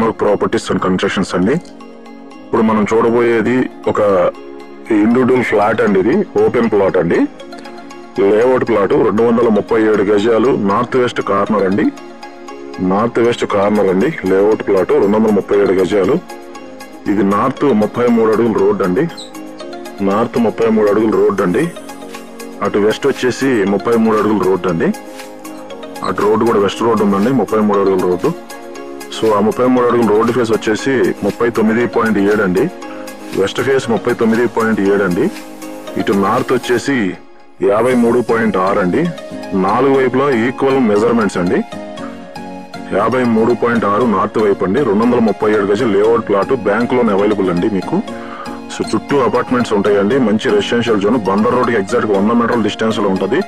గ్రీన్వర్క్ properties and constructions అండి. ఇప్పుడు మనం చూడబోయేది ఒక ఇండివిజువల్ ఫ్లాట్ అండి. ఇది ఓపెన్ ప్లాట్ అండి, లేఅవుట్ ప్లాట్. 237 గజాలు, నార్త్ వెస్ట్ కార్నర్ అండి. నార్త్ వెస్ట్ కార్నర్ అండి లేఅవుట్ ప్లాట్, 237 గజాలు. ఇది నార్త్ 33 అడుగుల రోడ్ అండి. నార్త్ 33 అడుగుల రోడ్ అండి. అటు వెస్ట్ వచ్చేసి 33 అడుగుల రోడ్ అండి. అటు రోడ్డు కూడా వెస్ట్ రోడ్ ఉందండి, 33 అడుగుల రోడ్డు. సో ఆ 33 అడుగుల రోడ్డు ఫేస్ వచ్చేసి 39.7 అండి. వెస్ట్ ఫేస్ 39.7 అండి. ఇటు నార్త్ వచ్చేసి 53.6 అండి. 4 వైపులా ఈక్వల్ మెజర్మెంట్స్ అండి. 53.6 నార్త్ వైపు అండి. 237 గజాలు layout plot, bank loan available అండి మీకు. సో చుట్టూ అపార్ట్మెంట్స్ ఉంటాయండి. మంచి రెసిడెన్షియల్ జోన్, బందర్ రోడ్ కి ఎగ్జాక్ట్ గా 100 మీటర్ల డిస్టెన్స్ లో ఉంటది.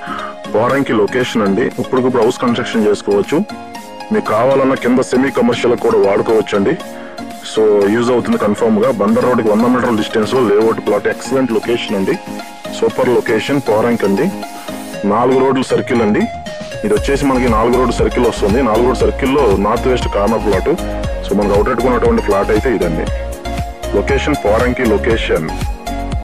పోరంకి లొకేషన్ అండి. ఇప్పుడు హౌస్ కన్స్ట్రక్షన్ చేసుకోవచ్చు. మీకు కావాలన్న కింద సెమీ కమర్షియల్ కూడా వాడుకోవచ్చు అండి. సో యూజ్ అవుతుంది కన్ఫర్మ్ గా. బందర్ రోడ్ కి 100 మీటర్ల డిస్టెన్స్ లో లేఅవుట్ ప్లాట్, ఎక్సలెంట్ లొకేషన్ అండి. సూపర్ లొకేషన్, పోరంకి అండి. 4 రోడ్లు సర్కిల్ అండి. ఇది వచ్చేసి మనకి 4 రోడ్డు సర్కిల్ వస్తుంది. 4 రోడ్డు సర్కిల్లో north west corner plot. So మనకు అవుట్ ఉన్నటువంటి ఫ్లాట్ అయితే ఇదండి. Location Poranki location.